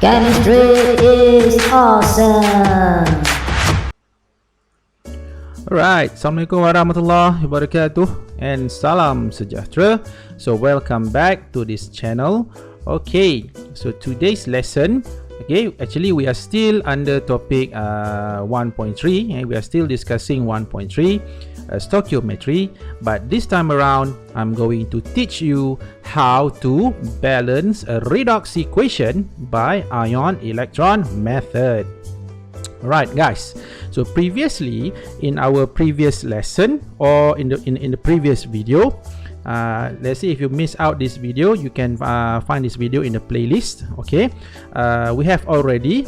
Chemistry is awesome. Alright, Assalamualaikum warahmatullahi wabarakatuh and salam sejahtera. So welcome back to this channel. Okay, so today's lesson, okay, actually we are still under topic 1.3 and we are still discussing 1.3 stoichiometry, but this time around I'm going to teach you how to balance a redox equation by ion-electron method. Right guys, so previously in our previous lesson or in the previous video, let's say if you miss out this video, you can find this video in the playlist. Okay, we have already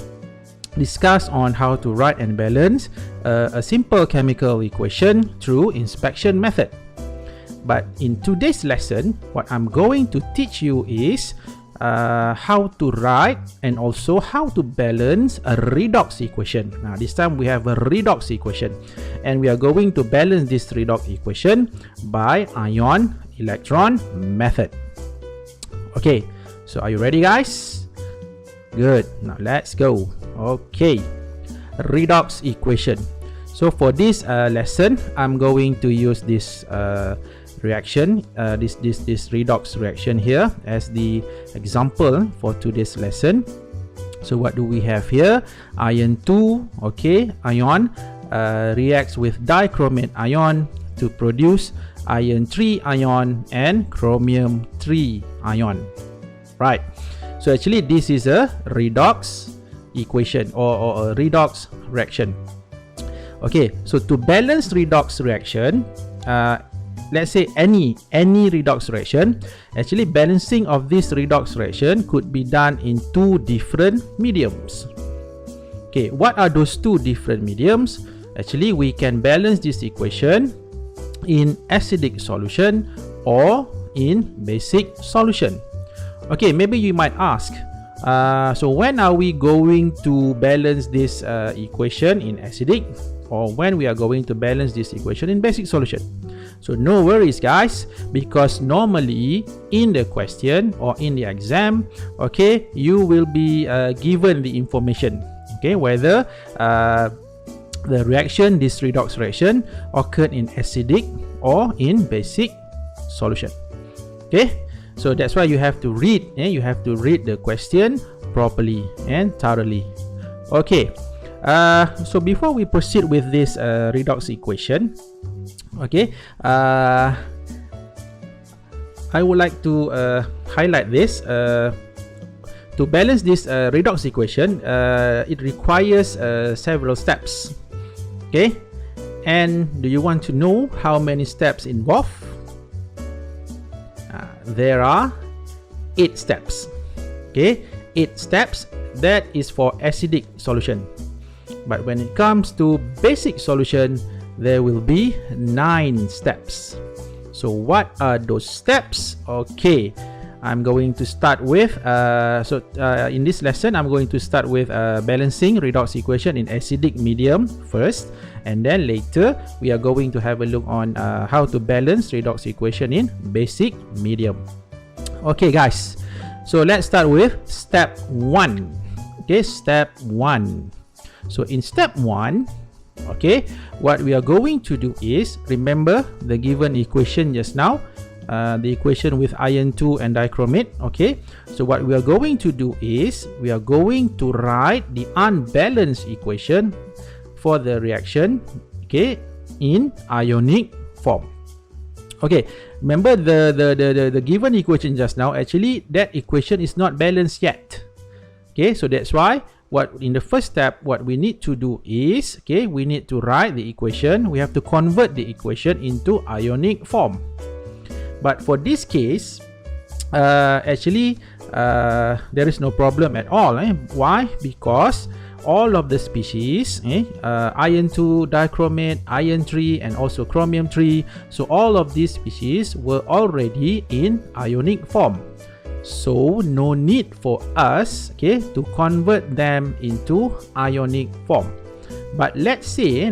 discussed on how to write and balance a simple chemical equation through inspection method. But in today's lesson, what I'm going to teach you is how to write and also how to balance a redox equation. Now this time we have a redox equation and we are going to balance this redox equation by ion-electron method. Okay, so are you ready guys? Good, now let's go. Okay, redox equation. So for this lesson, I'm going to use this reaction, this redox reaction here as the example for today's lesson. So what do we have here? Iron 2, okay, ion reacts with dichromate ion to produce iron 3 ion and chromium 3 ion. Right, so actually this is a redox equation or a redox reaction. Okay, so to balance redox reaction, let's say any redox reaction, actually balancing of this redox reaction could be done in two different mediums. Okay, what are those two different mediums? Actually, we can balance this equation in acidic solution or in basic solution. Okay, maybe you might ask, so when are we going to balance this equation in acidic, or when we are going to balance this equation in basic solution? So no worries guys, because normally in the question or in the exam, okay, you will be given the information, okay, whether the reaction, this redox reaction, occurred in acidic or in basic solution. Okay, so that's why you have to read, you have to read the question properly and thoroughly. Okay, so before we proceed with this redox equation, okay, I would like to highlight this. To balance this redox equation, it requires several steps. Okay, and do you want to know how many steps involved? There are 8 steps. Okay, 8 steps. That is for acidic solution. But when it comes to basic solution, there will be 9 steps. So what are those steps? Okay, I'm going to start with in this lesson I'm going to start with balancing redox equation in acidic medium first, and then later we are going to have a look on how to balance redox equation in basic medium. Okay guys, so let's start with step 1. Okay, step 1. So in step 1, okay, what we are going to do is, remember the given equation just now, the equation with iron 2 and dichromate. Okay, so what we are going to do is we are going to write the unbalanced equation for the reaction, okay, in ionic form. Okay, remember the given equation just now, actually that equation is not balanced yet. Okay, so that's why what in the first step what we need to do is, okay, we need to write the equation. We have to convert the equation into ionic form. But for this case, actually there is no problem at all. Why? Because all of the species, iron 2, dichromate, iron 3 and also chromium 3, so all of these species were already in ionic form. So no need for us, okay, to convert them into ionic form. But let's say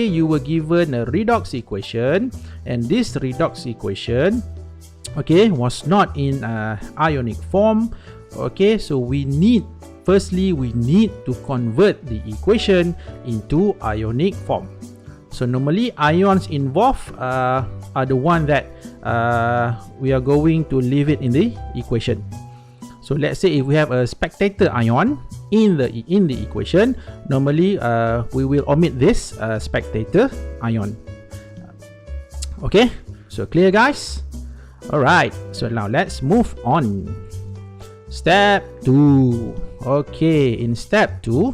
you were given a redox equation, and this redox equation, okay, was not in ionic form. Okay, so we need firstly we need to convert the equation into ionic form. So normally ions involved are the one that we are going to leave it in the equation. So let's say if we have a spectator ion in the equation, normally we will omit this spectator ion. Okay, so clear guys? Alright, so now let's move on. Step 2. Okay, in step 2,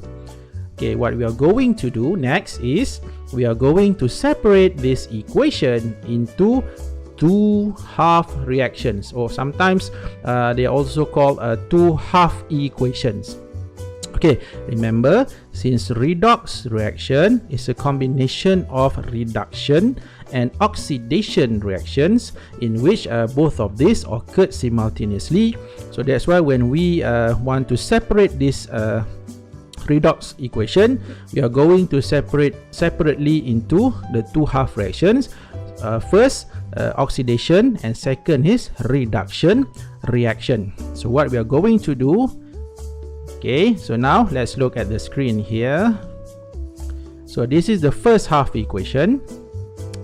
okay, what we are going to do next is we are going to separate this equation into two half reactions, or sometimes they are also called two half equations. Okay, remember, since redox reaction is a combination of reduction and oxidation reactions in which both of these occurred simultaneously, so that's why when we want to separate this redox equation, we are going to separate separately into the two half reactions. First, oxidation, and second is reduction reaction. So what we are going to do, okay, so now let's look at the screen here. So this is the first half equation,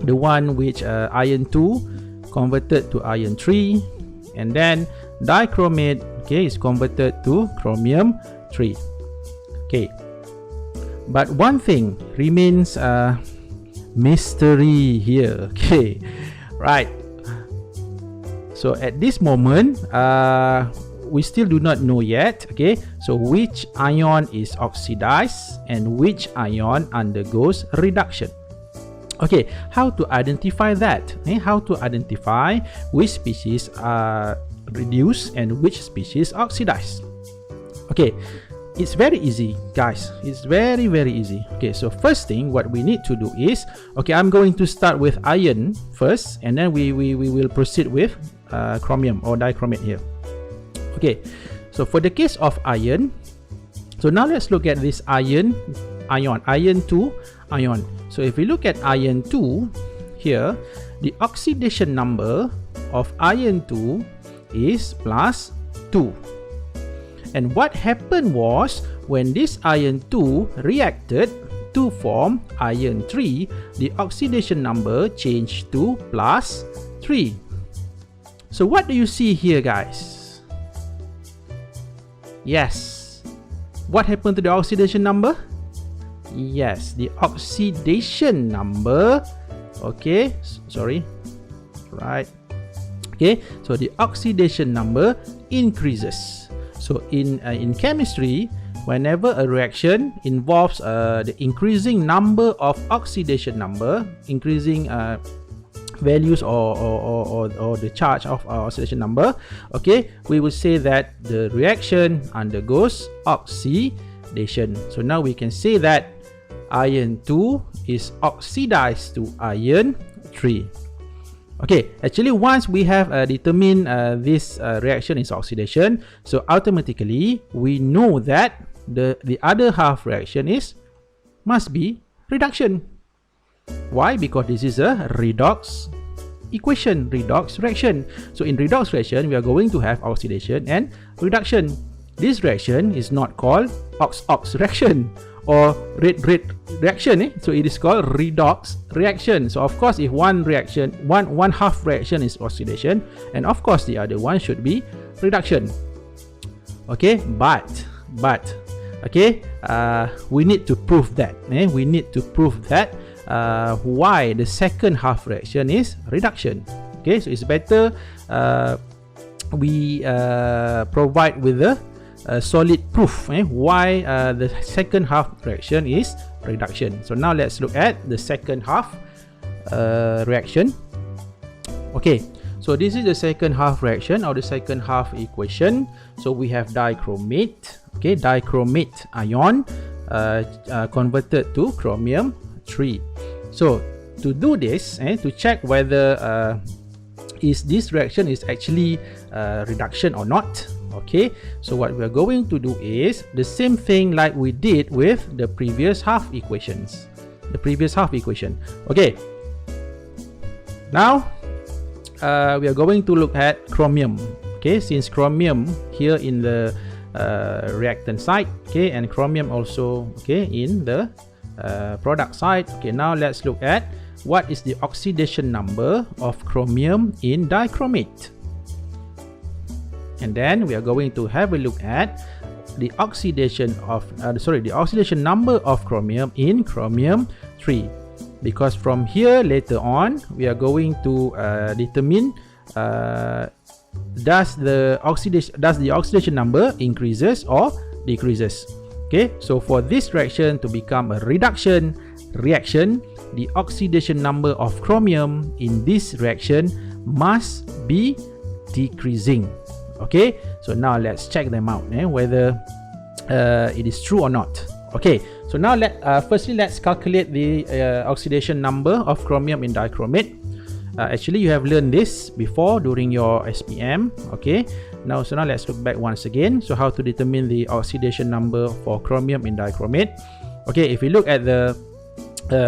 the one which iron 2 converted to iron 3, and then dichromate, okay, is converted to chromium 3. Okay, but one thing remains mystery here. Okay, right, so at this moment we still do not know yet, okay, so which ion is oxidized and which ion undergoes reduction. Okay, how to identify that? How to identify which species are reduced and which species oxidized? Okay, it's very easy guys, it's very easy. Okay, so first thing what we need to do is, okay, I'm going to start with iron first, and then we will proceed with chromium or dichromate here. Okay, so for the case of iron, so now let's look at this iron 2 ion. So if we look at iron 2 here, the oxidation number of iron 2 is plus 2. And what happened was, when this iron 2 reacted to form iron 3, the oxidation number changed to plus 3. So what do you see here guys? Yes, what happened to the oxidation number? Yes, the oxidation number, okay, sorry, right, okay, so the oxidation number increases. So in chemistry, whenever a reaction involves the increasing number of oxidation number, increasing values or the charge of our oxidation number, okay, we will say that the reaction undergoes oxidation. So now we can say that iron 2 is oxidized to iron 3. Okay, actually once we have determined this reaction is oxidation, so automatically we know that the other half reaction must be reduction. Why? Because this is a redox equation, redox reaction. So in redox reaction, we are going to have oxidation and reduction. This reaction is not called ox-ox reaction or red reaction, so it is called redox reaction. So of course, if one half reaction is oxidation, and of course the other one should be reduction. Okay, but okay, we need to prove that. We need to prove that why the second half reaction is reduction. Okay, so it's better we provide with the solid proof why the second half reaction is reduction. So now let's look at the second half reaction. Okay, so this is the second half reaction or the second half equation. So we have dichromate, okay, dichromate ion converted to chromium 3. So to do this, to check whether this reaction is actually reduction or not, okay, so what we are going to do is the same thing like we did with the previous half equations, okay. Now we are going to look at chromium. Okay, since chromium here in the reactant side, okay, and chromium also, okay, in the product side. Okay, now let's look at what is the oxidation number of chromium in dichromate, and then we are going to have a look at the oxidation of the oxidation number of chromium in chromium 3, because from here later on we are going to determine does the oxidation number increases or decreases. Okay, so for this reaction to become a reduction reaction, the oxidation number of chromium in this reaction must be decreasing. Okay, so now let's check them out, whether it is true or not. Okay, so now firstly let's calculate the oxidation number of chromium in dichromate. Actually, you have learned this before during your SPM. Okay, now let's look back once again. So how to determine the oxidation number for chromium in dichromate? Okay, if we look at the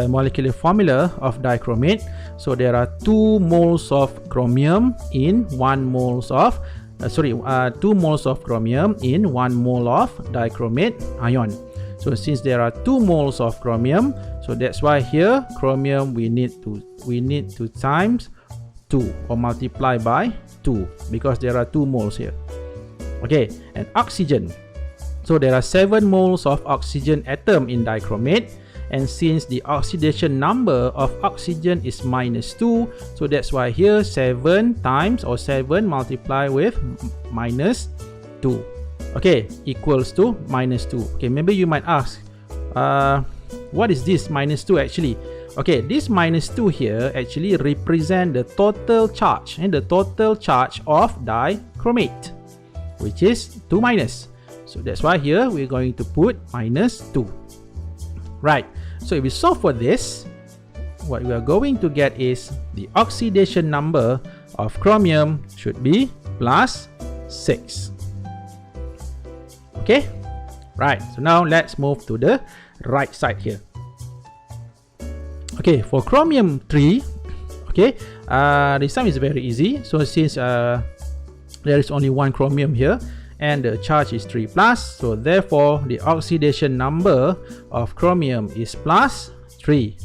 molecular formula of dichromate, so there are 2 moles of chromium in 1 moles of 2 moles of chromium in 1 mole of dichromate ion. So since there are 2 moles of chromium, so that's why here chromium we need to times 2 or multiply by 2, because there are 2 moles here. Okay, and oxygen. So there are 7 moles of oxygen atom in dichromate, and since the oxidation number of oxygen is -2, so that's why here 7 times or 7 multiply with -2. Okay, equals to -2. Okay, maybe you might ask, what is this -2 actually? Okay, this -2 here actually represent the total charge, and the total charge of dichromate, which is 2 minus. So that's why here we're going to put -2. Right, so if we solve for this, what we are going to get is the oxidation number of chromium should be +6. Okay, right, so now let's move to the right side here. Okay, for chromium 3, okay, this time is very easy. So since there is only 1 chromium here and the charge is 3+, so therefore the oxidation number of chromium is +3.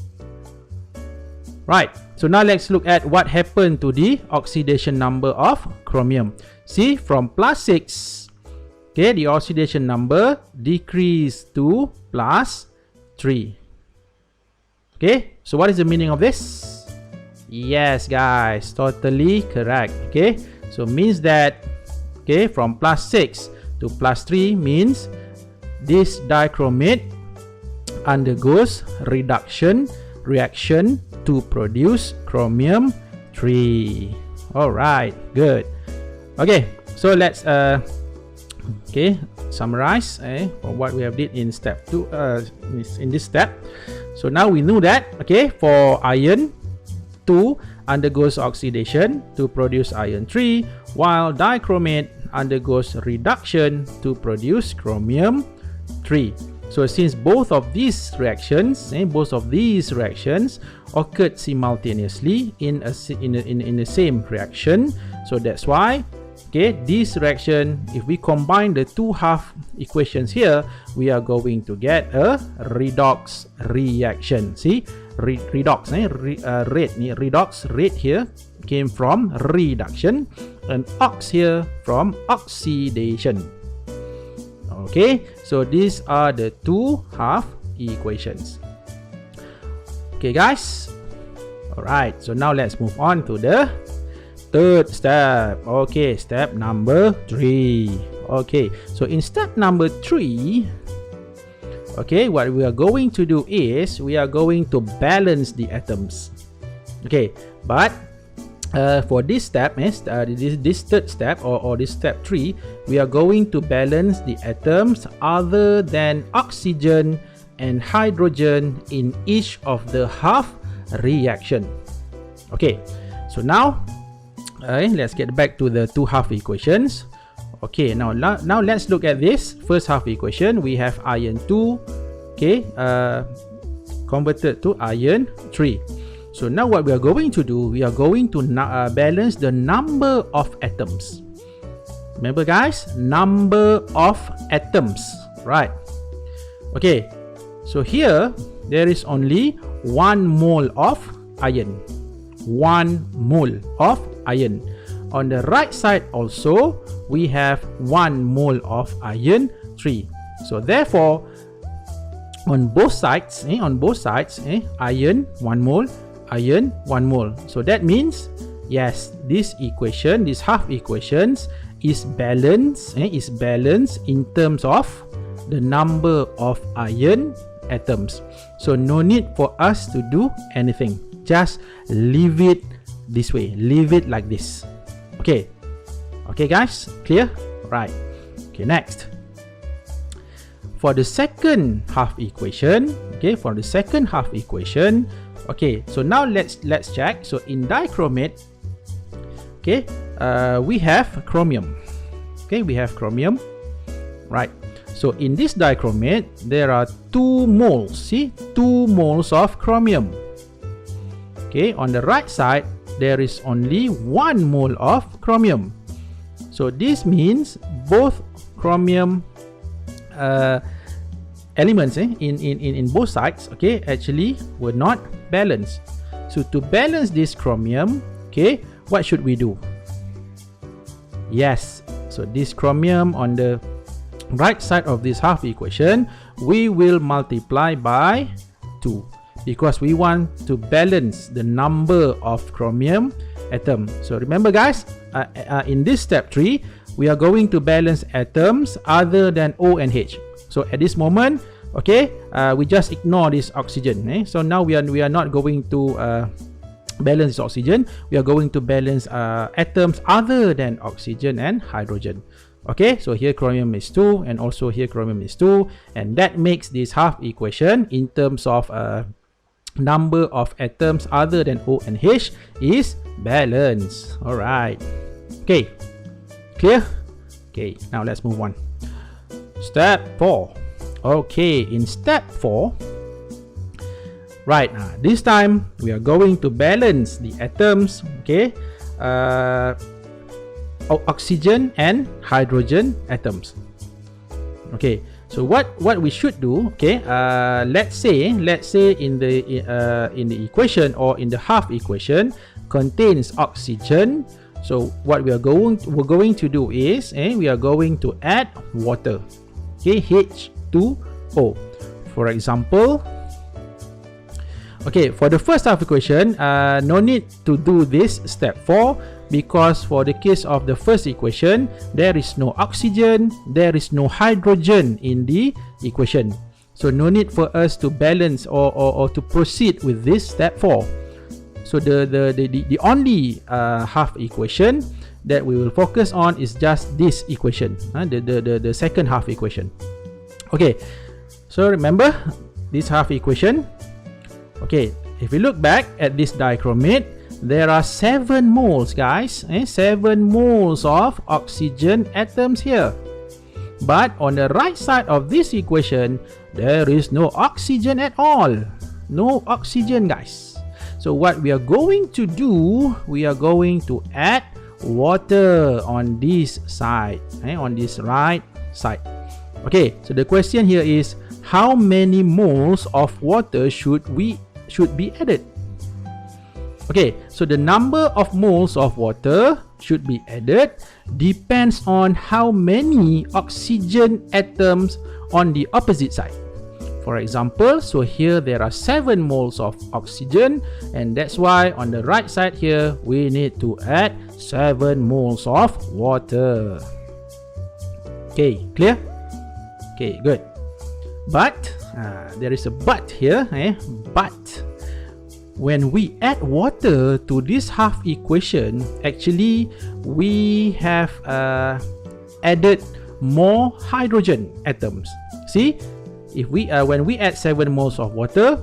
Right, so now let's look at what happened to the oxidation number of chromium. See, from +6, okay, the oxidation number decreased to +3. Okay, so what is the meaning of this? Yes, guys, totally correct. Okay, so means that, okay, from +6 to +3 means this dichromate undergoes reduction reaction to produce chromium 3. Alright, good. Okay, so let's summarize from what we have did in step 2 in this step. So now we know that, okay, for iron 2 undergoes oxidation to produce iron 3, while dichromate undergoes reduction to produce chromium 3. So since both of these reactions occurred simultaneously in the same reaction, so that's why, okay, this reaction, if we combine the 2 half equations here, we are going to get a redox reaction. See, redox, redox rate here came from reduction, and ox here from oxidation. Okay, so these are the 2 half equations. Okay, guys. Alright, so now let's move on to the third step. Okay, step number 3. Okay, so in step number 3, okay, what we are going to do is we are going to balance the atoms. Okay, but for this step, this third step or this step 3, we are going to balance the atoms other than oxygen and hydrogen in each of the half reaction. Okay, so now let's get back to the 2 half equations. Okay, now let's look at this first half equation. We have iron 2, okay, converted to iron 3. So now what we are going to do, we are going to balance the number of atoms. Remember guys, number of atoms, right? Okay, so here there is only 1 mole of iron. 1 mole of iron. On the right side also, we have 1 mole of iron 3. So therefore, on both sides, iron 1 mole, iron 1 mole. So that means, yes, this equation, this half equations is balanced, in terms of the number of iron atoms. So no need for us to do anything. Just leave it this way. Leave it like this. Okay. Okay guys, clear? Right. Okay, next. For the second half equation, okay, okay, so now let's check. So in dichromate, okay, we have chromium. Okay, we have chromium, right? So in this dichromate, there are 2 moles. See, 2 moles of chromium. Okay, on the right side, there is only 1 mole of chromium. So this means both chromium elements in both sides, okay, actually were not balanced. So to balance this chromium, okay, what should we do? Yes, so this chromium on the right side of this half equation, we will multiply by 2 because we want to balance the number of chromium atom. So remember guys, in this step 3, we are going to balance atoms other than O and H. So at this moment, okay, we just ignore this oxygen. So now we are not going to balance this oxygen. We are going to balance atoms other than oxygen and hydrogen. Okay, so here chromium is 2 and also here chromium is 2, and that makes this half equation in terms of number of atoms other than O and H is balanced. Alright. Okay, clear? Okay, now let's move on. Step 4. Okay, in step 4, right, this time we are going to balance the atoms, okay, oxygen and hydrogen atoms. Okay, so what we should do, okay, let's say in the equation or in the half equation contains oxygen. So what we're going to do is we are going to add water, okay, H2O, for example. Okay, for the first half equation, no need to do this step 4 because for the case of the first equation, there is no oxygen, there is no hydrogen in the equation. So no need for us to balance or to proceed with this step 4. So the only half equation that we will focus on is just this equation, the second half equation. Okay, so remember this half equation. Okay, if we look back at this dichromate, there are 7 moles, guys. 7 moles of oxygen atoms here. But on the right side of this equation, there is no oxygen at all. No oxygen, guys. So what we are going to do, we are going to add water on this side, on this right side. Okay, so the question here is, how many moles of water should be added? Okay, so the number of moles of water should be added depends on how many oxygen atoms on the opposite side. For example, so here there are 7 moles of oxygen, and that's why on the right side here we need to add 7 moles of water. Okay, clear? Okay, good. But there is a but here, but when we add water to this half equation, actually we have added more hydrogen atoms. See, if we when we add 7 moles of water,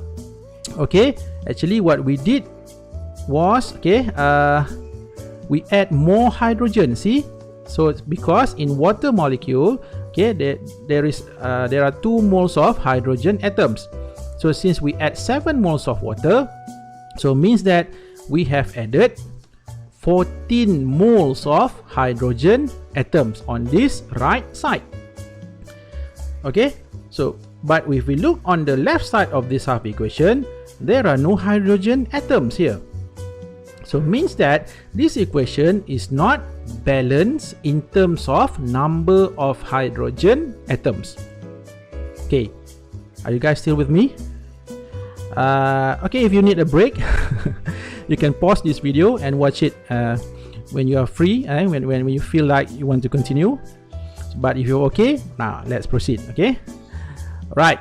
okay, actually what we did was, okay, we add more hydrogen. See, so it's because in water molecule, okay, there are 2 moles of hydrogen atoms. So since we add 7 moles of water, so means that we have added 14 moles of hydrogen atoms on this right side. Okay, so but if we look on the left side of this half equation, there are no hydrogen atoms here. So means that this equation is not balanced in terms of number of hydrogen atoms. Okay, are you guys still with me? Okay, if you need a break, you can pause this video and watch it when you are free, when you feel like you want to continue. But if you're okay, now let's proceed. Okay, right.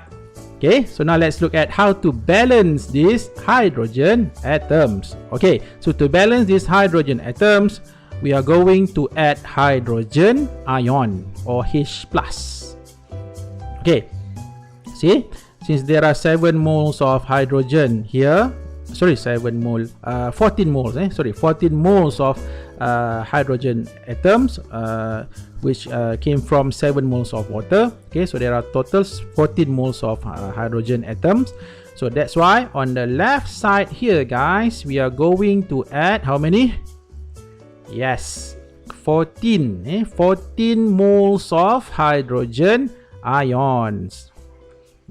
Okay, so now let's look at how to balance these hydrogen atoms. Okay, so to balance these hydrogen atoms, we are going to add hydrogen ion or H+. Okay, see, since there are 7 moles of hydrogen here, 14 moles, 14 moles of hydrogen atoms, which came from 7 moles of water. Okay, so there are total 14 moles of hydrogen atoms. So that's why on the left side here, guys, we are going to add how many? Yes, 14 moles of hydrogen ions.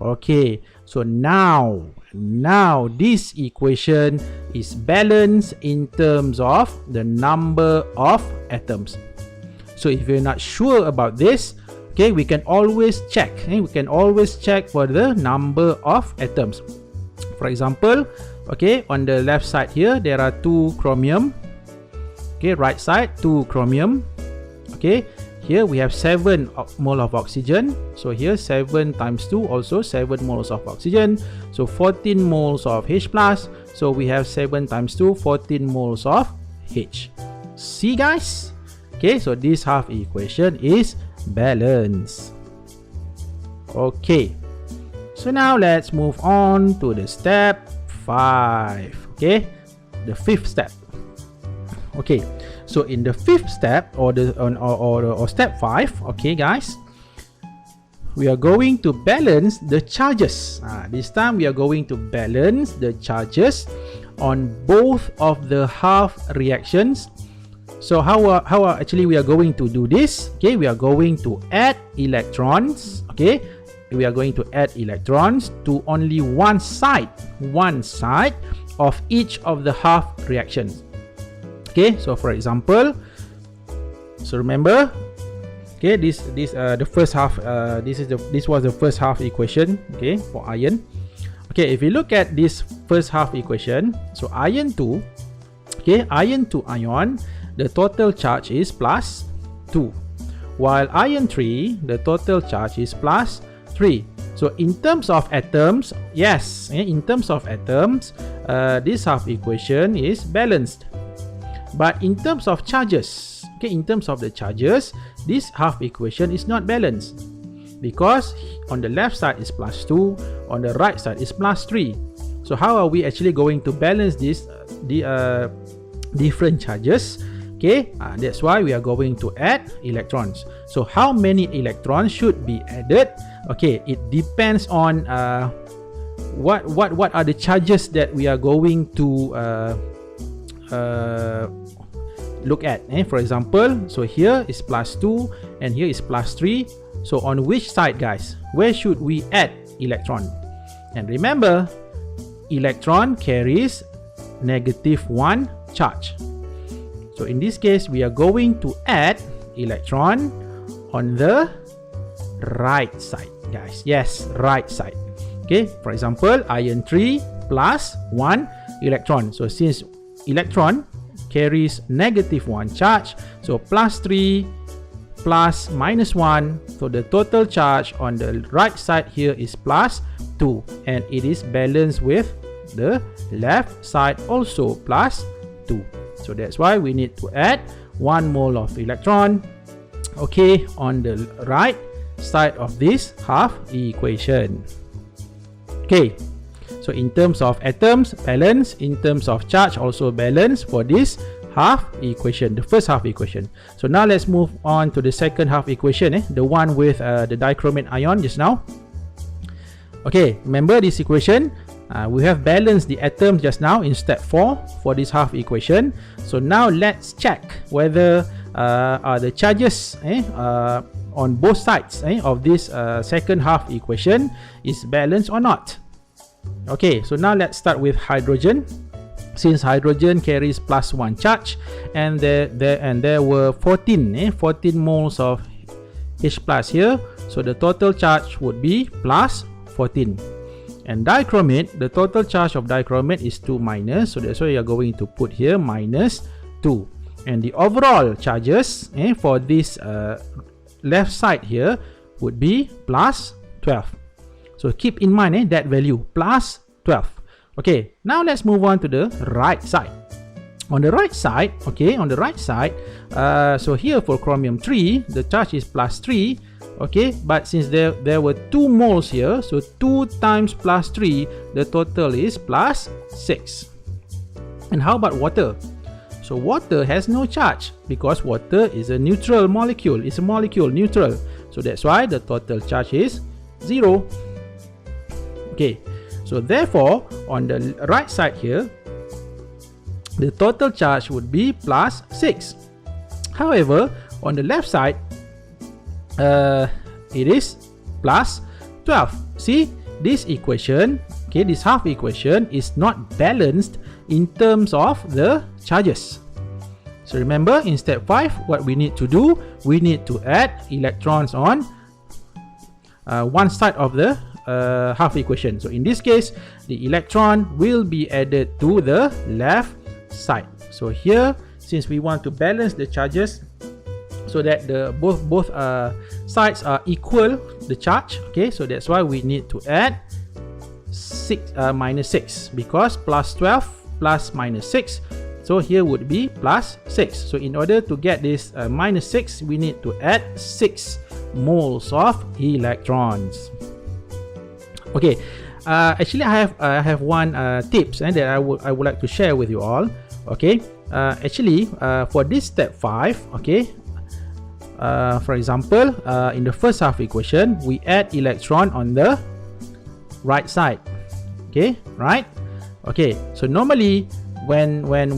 Okay, so now this equation is balanced in terms of the number of atoms. So if you're not sure about this, okay, we can always check. We can always check for the number of atoms. For example, okay, on the left side here, there are 2 chromium. Okay, right side 2 chromium. Okay, here we have 7 mole of oxygen. So here 7 times 2, also 7 moles of oxygen. So 14 moles of H+. So we have 7 times 2, 14 moles of H. See, guys? Okay, so this half equation is balanced. Okay, so now let's move on to the step 5. Okay, the 5th step. Okay, so in the 5th step or step 5, okay, guys, we are going to balance the charges. This time we are going to balance the charges on both of the half reactions. So how actually we are going to do this? Okay, we are going to add electrons. Okay, we are going to add electrons to only one side of each of the half reactions. Okay, so for example, so remember, okay, this the first half, this was the first half equation, okay, for iron. Okay, if you look at this first half equation, so iron 2, okay, iron 2 ion, the total charge is plus 2, while iron 3, the total charge is plus 3. So in terms of atoms, yes, in terms of atoms, this half equation is balanced. But in terms of charges, okay, in terms of the charges, this half equation is not balanced, because on the left side is plus 2, on the right side is plus 3. So how are we actually going to balance this different charges? Okay, that's why we are going to add electrons. So how many electrons should be added? Okay, it depends on what are the charges that we are going to look at. For example, so here is plus 2 and here is plus 3. So on which side, guys? Where should we add electron? And remember, electron carries -1 charge. So in this case, we are going to add electron on the right side, guys. Yes, right side. Okay, for example, iron 3 plus 1 electron. So since electron carries -1 charge, so plus 3 plus -1, so the total charge on the right side here is plus 2, and it is balanced with the left side also plus 2. So that's why we need to add 1 mole of electron, okay, on the right side of this half equation. Okay, so in terms of atoms, balance. In terms of charge, also balance for this half equation, the first half equation. So now let's move on to the second half equation, the one with the dichromate ion just now. Okay, remember this equation, We have balanced the atoms just now in step 4 for this half equation. So now let's check whether the charges on both sides of this second half equation is balanced or not. Okay, so now let's start with hydrogen. Since hydrogen carries plus 1 charge, and there were 14 moles of H plus here, so the total charge would be plus 14. And dichromate, the total charge of dichromate is 2 minus, so that's why you are going to put here minus 2. And the overall charges for this left side here would be plus 12. So keep in mind that value, plus 12. Okay, now let's move on to the right side. On the right side, so here for chromium 3, the charge is plus 3. Okay, but since there were 2 moles here, so 2 times plus 3, the total is plus 6. And how about water? So water has no charge because water is a neutral molecule. It's a molecule neutral. So that's why the total charge is 0. Okay, so therefore on the right side here, the total charge would be plus 6. However, on the left side, it is plus 12. See, this equation, okay, this half equation is not balanced in terms of the charges. So remember, in step 5, what we need to do, we need to add electrons on one side of the half equation. So in this case, the electron will be added to the left side. So here, since we want to balance the charges so that the both sides are equal the charge, okay, so that's why we need to add minus 6, because plus 12 plus minus 6, so here would be plus 6. So in order to get this minus 6, we need to add 6 moles of electrons. Okay, actually I have one tips that I would like to share with you all. Okay, actually for this step 5, okay, for example, in the first half equation, we add electron on the right side. Okay, right? Okay, so normally when one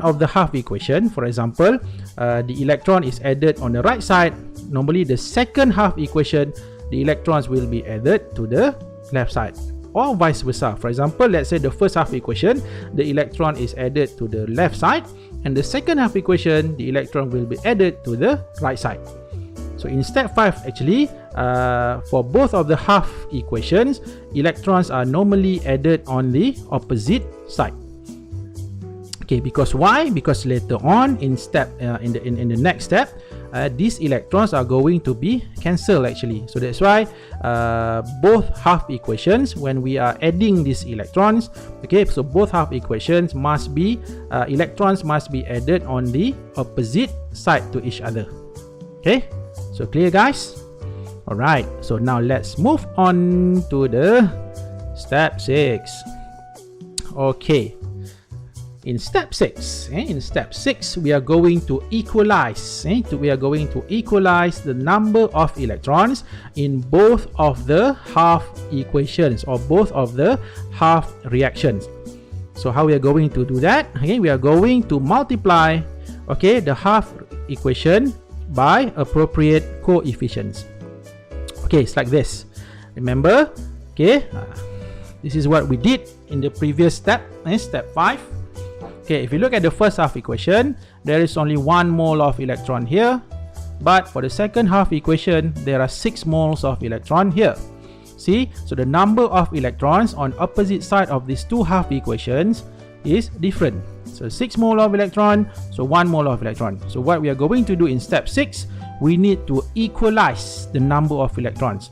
of the half equation, for example, the electron is added on the right side, normally the second half equation, the electrons will be added to the left side, or vice versa. For example, let's say the first half equation, the electron is added to the left side, and the second half equation, the electron will be added to the right side. So in step 5, actually, for both of the half equations, electrons are normally added on the opposite side. Okay, because why? Because later on in step in the next step, these electrons are going to be cancelled actually. So that's why both half equations, when we are adding these electrons, okay, so both half equations must be electrons must be added on the opposite side to each other. Okay, so clear, guys? Alright, so now let's move on to the step 6. Okay, in step 6, we are going to equalize. We are going to equalize the number of electrons in both of the half equations, or both of the half reactions. So how we are going to do that? Okay, we are going to multiply, okay, the half equation by appropriate coefficients. Okay, it's like this. Remember, okay, this is what we did in the previous step, step 5. Okay, if you look at the first half equation, there is only 1 mole of electron here, but for the second half equation, there are 6 moles of electron here. See, so the number of electrons on opposite side of these two half equations is different. So 6 mole of electron, so 1 mole of electron. So what we are going to do in step 6, we need to equalize the number of electrons.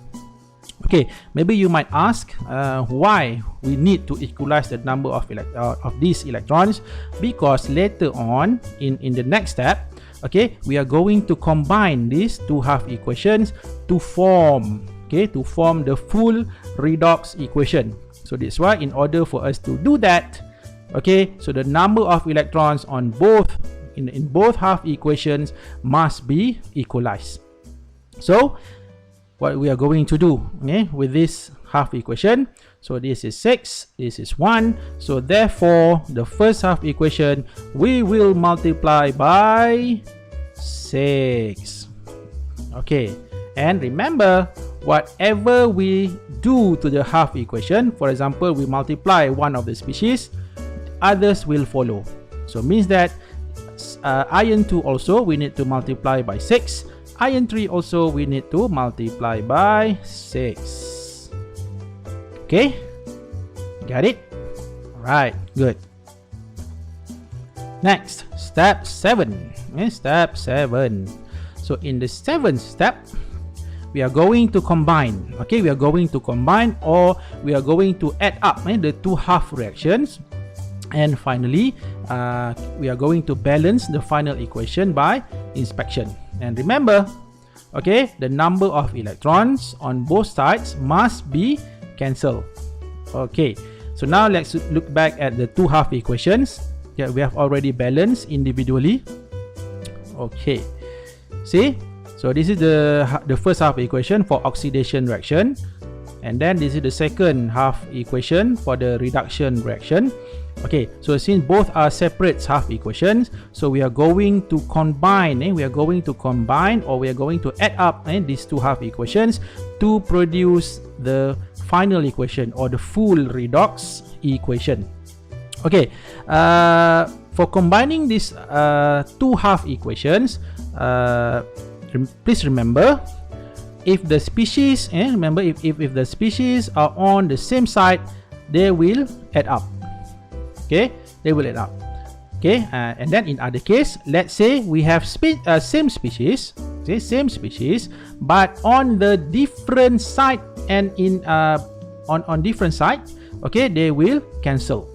Okay, maybe you might ask why we need to equalize the number of these electrons, because later on in the next step, okay, we are going to combine these two half equations to form, okay, to form the full redox equation. So that's why in order for us to do that, okay, so the number of electrons on both in both half equations must be equalized. So what we are going to do, okay, with this half equation. So this is 6, this is 1. So therefore, the first half equation we will multiply by 6. Okay, and remember, whatever we do to the half equation, for example, we multiply one of the species, others will follow. So means that iron 2 also we need to multiply by 6. Iron 3 also we need to multiply by 6. Okay, got it? Alright, good. Next, step 7. Step 7. So in the 7th step, we are going to combine. Okay, we are going to combine, or we are going to add up the two half reactions. And finally, we are going to balance the final equation by inspection. And remember, okay, the number of electrons on both sides must be cancelled. Okay, so now let's look back at the two half equations that we have already balanced individually. Okay, see, so this is the first half equation for oxidation reaction, and then this is the second half equation for the reduction reaction. Okay, so since both are separate half equations, so we are going to combine, or we are going to add up these two half equations to produce the final equation, or the full redox equation. Okay, for combining these two half equations, please remember, if the species, if the species are on the same side, they will add up. Okay, they will add up. Okay, and then in other case, let's say we have same species, but on the different side, and in on different side, okay, they will cancel.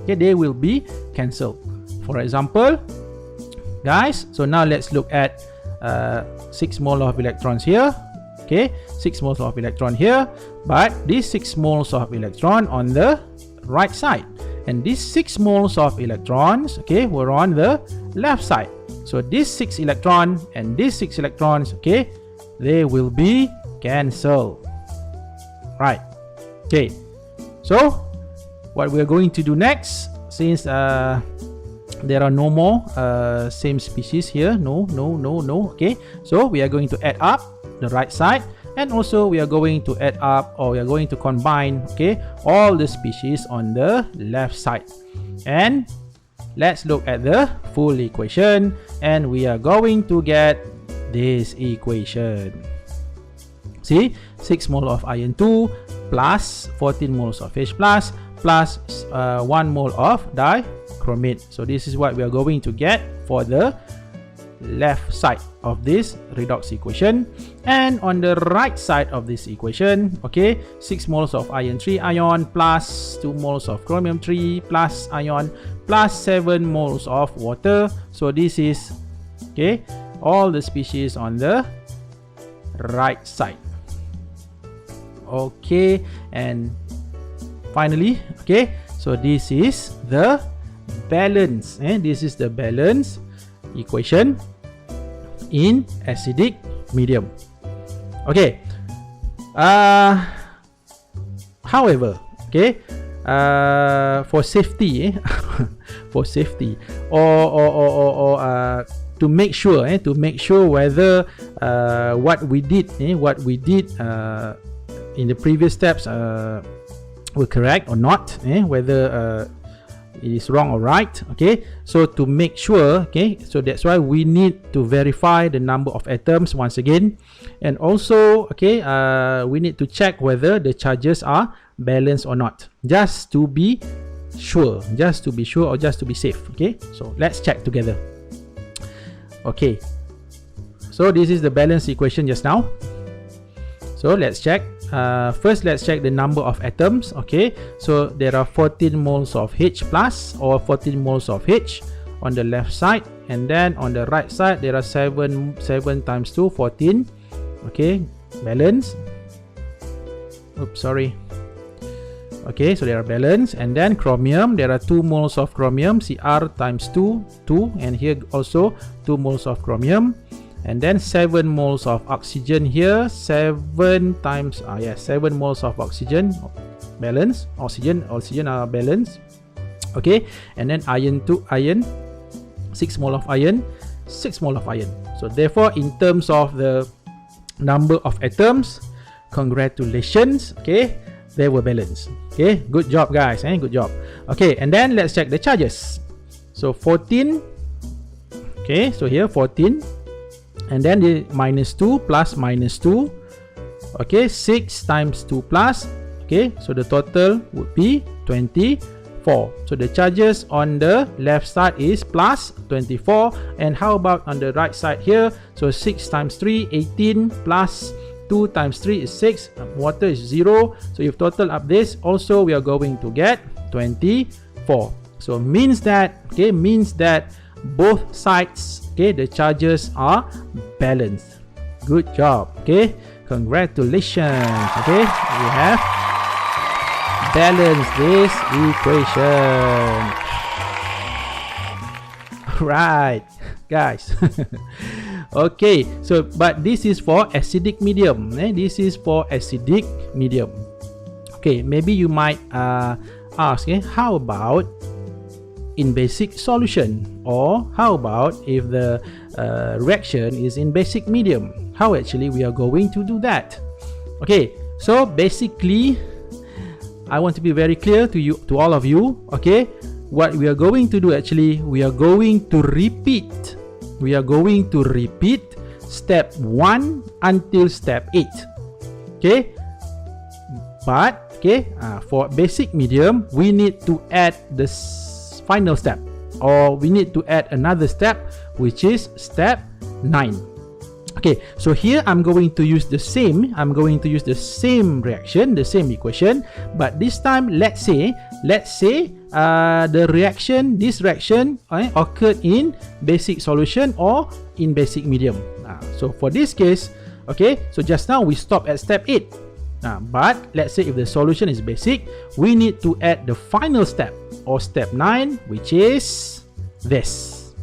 Okay, they will be cancelled. For example, guys, so now let's look at 6 moles of electrons here. Okay, 6 moles of electron here, but these 6 moles of electron on the right side, and these 6 moles of electrons, okay, were on the left side. So these 6 electrons and these 6 electrons, okay, they will be cancelled. Right. Okay, so what we're going to do next, since there are no more same species here, no, okay, so we are going to add up the right side, and also we are going to add up, or we are going to combine, okay, all the species on the left side. And let's look at the full equation, and we are going to get this equation. See, 6 mole of iron 2 plus 14 moles of H plus 1 mole of dichromate. So this is what we are going to get for the left side of this redox equation. And on the right side of this equation, okay, 6 moles of iron 3 ion plus 2 moles of chromium 3 plus ion plus 7 moles of water. So this is, okay, all the species on the right side. Okay, and finally, okay, so this is the balance, this is the balance equation in acidic medium. Okay, however, okay, for safety, for safety, or to make sure, whether what we did in the previous steps were correct or not, whether it is wrong or right. Okay, so to make sure, okay, so that's why we need to verify the number of atoms once again, and also, okay, we need to check whether the charges are balanced or not, just to be sure, or just to be safe. Okay, so let's check together. Okay, so this is the balance equation just now. So let's check. First, let's check the number of atoms. Okay, so there are 14 moles of H plus, or 14 moles of H on the left side, and then on the right side there are 7 times 2, 14. Okay, balance. Oops, sorry. Okay, so they are balanced. And then chromium, there are 2 moles of chromium, Cr times 2, and here also 2 moles of chromium. and then 7 moles of oxygen here. 7 times 7 moles of oxygen balance. Oxygen are balanced. Okay, and then iron 6 mole of iron, 6 mole of iron. So therefore, in terms of the number of atoms, congratulations, okay, they were balanced. Okay, good job guys, good job. Okay, and then let's check the charges. So 14, okay, so here 14, and then the -2 plus -2, okay, 6 times 2 plus, okay, so the total would be 24. So the charges on the left side is plus 24, and how about on the right side here? So 6 times 3, 18, plus 2 times 3 is 6, water is 0, so if total up this, also we are going to get 24. So means that, okay, both sides, okay, the charges are balanced. Good job, okay, congratulations, okay, we have balanced this equation. Right, guys. Okay, so but this is for acidic medium. This is for acidic medium. Okay, maybe you might ask, how about in basic solution, or how about if the reaction is in basic medium? How actually we are going to do that? Okay, so basically, I want to be very clear to you, to all of you. Okay, what we are going to do actually, we are going to repeat step 1 until step 8. Okay, but okay, for basic medium, we need to add the final step, or we need to add another step, which is step 9. Okay, so here I'm going to use the same reaction, the same equation, but this time let's say this reaction occurred in basic solution or in basic medium. So for this case, okay, so just now we stopped at step 8, but let's say if the solution is basic, we need to add the final step, or step 9, which is this.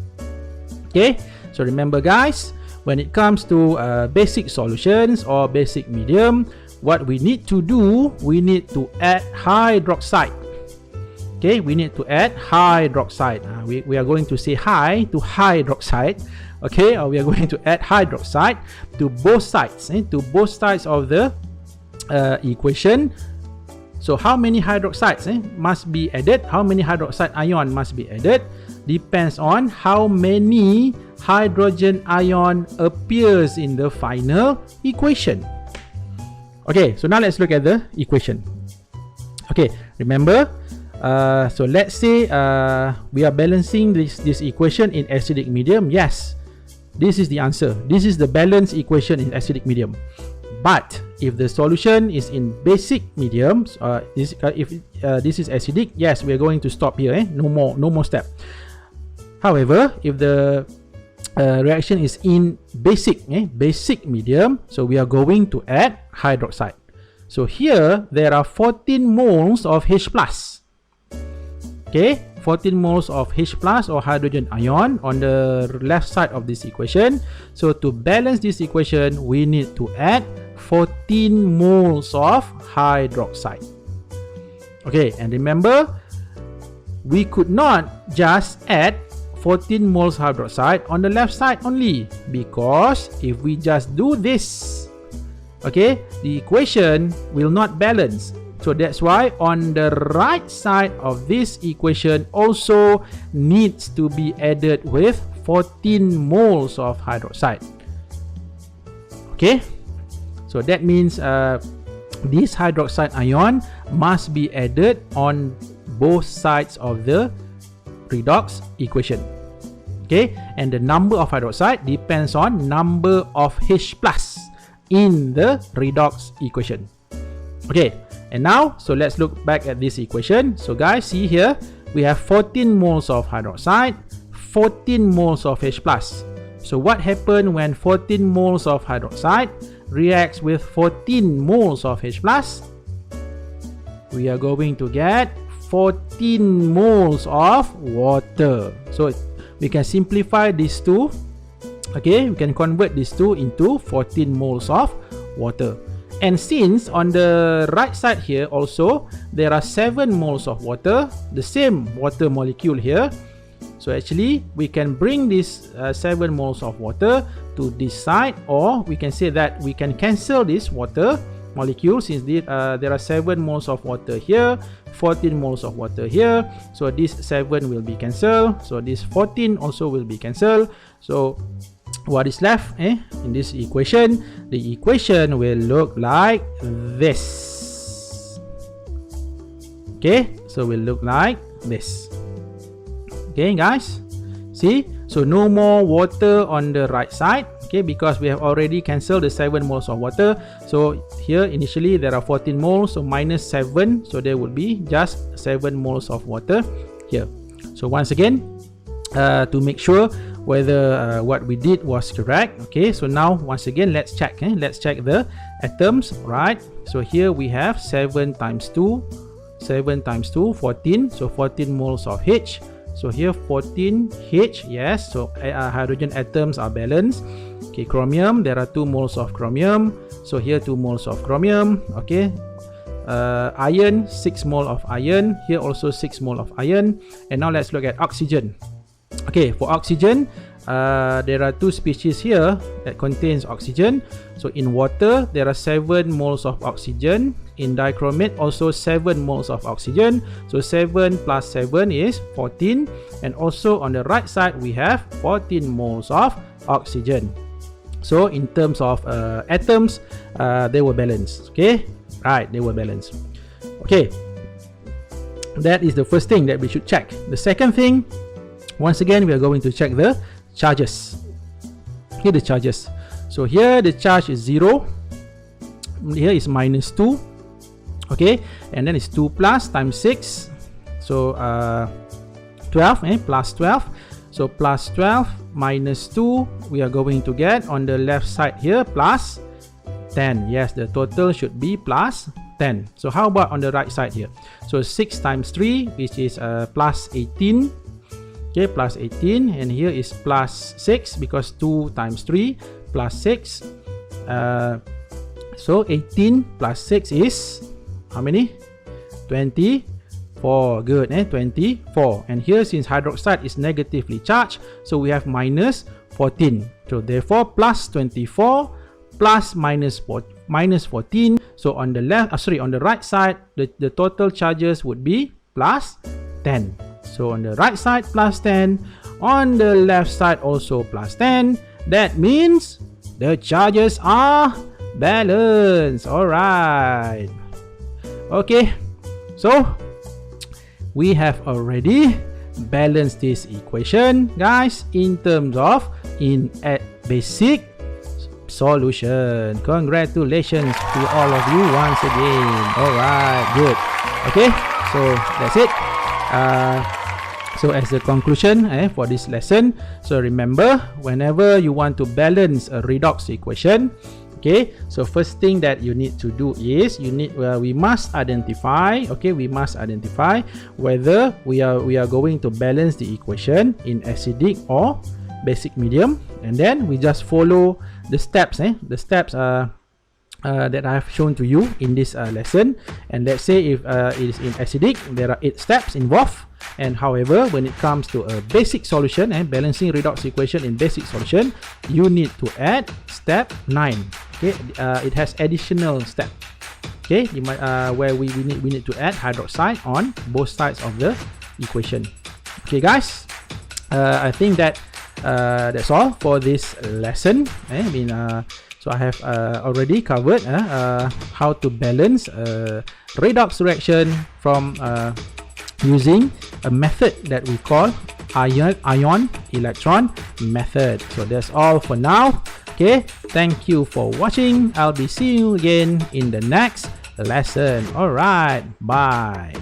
Okay, so remember guys, when it comes to basic solutions or basic medium, what we need to do, we need to add hydroxide. Okay, we need to add hydroxide. We are going to say hi to hydroxide. Okay, or we are going to add hydroxide to both sides, of the equation. So how many hydroxides must be added? How many hydroxide ion must be added? Depends on how many hydrogen ion appears in the final equation. Okay, so now let's look at the equation. Okay, remember, so let's say we are balancing this equation in acidic medium. Yes, this is the answer. This is the balanced equation in acidic medium. But if the solution is in basic mediums, if this is acidic, yes, we are going to stop here. No more step. However, if the reaction is in basic medium, so we are going to add hydroxide. So here there are 14 moles of H+. Okay, 14 moles of H+ or hydrogen ion on the left side of this equation. So to balance this equation, we need to add 14 moles of hydroxide. Okay, and remember, we could not just add 14 moles hydroxide on the left side only, because if we just do this, okay, the equation will not balance. So that's why on the right side of this equation also needs to be added with 14 moles of hydroxide. Okay, so that means this hydroxide ion must be added on both sides of the redox equation. Okay, and the number of hydroxide depends on number of H+ in the redox equation. Okay, and now, so let's look back at this equation. So guys, see here, we have 14 moles of hydroxide, 14 moles of H+. So what happened when 14 moles of hydroxide reacts with 14 moles of H+? We are going to get 14 moles of water. So we can simplify these two Okay, we can convert these two into 14 moles of water. And since on the right side here also there are 7 moles of water, the same water molecule here, so actually we can bring this 7 moles of water to this side, or we can say that we can cancel this water molecule since there are 7 moles of water here, 14 moles of water here, so this 7 will be cancelled, so this 14 also will be cancelled. So what is left in this equation? The equation will look like this. Okay, so will look like this. Okay guys, see, so no more water on the right side, okay, because we have already cancelled the 7 moles of water. So here initially there are 14 moles, so minus 7, so there would be just 7 moles of water here. So once again, to make sure whether what we did was correct, okay, so now once again let's check the atoms, right? So here we have 7 times 2, 14, so 14 moles of H. So here 14 H, yes, so hydrogen atoms are balanced. Okay, chromium, there are 2 moles of chromium, so here 2 moles of chromium. Okay, iron, 6 mole of iron, here also 6 mole of iron. And now let's look at oxygen. Okay, for oxygen, there are 2 species here that contains oxygen. So in water there are 7 moles of oxygen, in dichromate also 7 moles of oxygen, so 7 plus 7 is 14, and also on the right side we have 14 moles of oxygen. So in terms of atoms, they were balanced. Okay, right, they were balanced. Okay, that is the first thing that we should check. The second thing, once again we are going to check the charges. Here the charges, so here the charge is 0, here is minus 2, okay, and then it's 2 plus times 6, so 12, plus 12, so plus 12 minus 2, we are going to get on the left side here plus 10. Yes, the total should be plus 10. So how about on the right side here? So 6 times 3, which is plus 18. Okay, plus 18, and here is plus 6 because 2 times 3 plus 6. So 18 plus 6 is how many? 24. Good, 24. And here, since hydroxide is negatively charged, so we have minus 14. So therefore plus 24 plus minus 14. So on the left, on the right side, the total charges would be plus 10. So on the right side plus 10, on the left side also plus 10. That means the charges are balanced. Alright. Okay, so we have already balanced this equation, guys, in terms of basic solution. Congratulations to all of you once again. Alright, good. Okay, so that's it. So as a conclusion for this lesson, so remember, whenever you want to balance a redox equation, okay, so first thing that you need to do is we must identify whether we are going to balance the equation in acidic or basic medium, and then we just follow the steps that I have shown to you in this lesson. And let's say if it is in acidic, there are 8 steps involved. And however, when it comes to a basic solution and balancing redox equation in basic solution, you need to add step 9. Okay, it has additional step. Okay, you might where we need to add hydroxide on both sides of the equation. Okay, guys, I think that that's all for this lesson. So I have already covered how to balance redox reaction from using a method that we call Ion-Electron method. So that's all for now. Okay, thank you for watching. I'll be seeing you again in the next lesson. Alright, bye.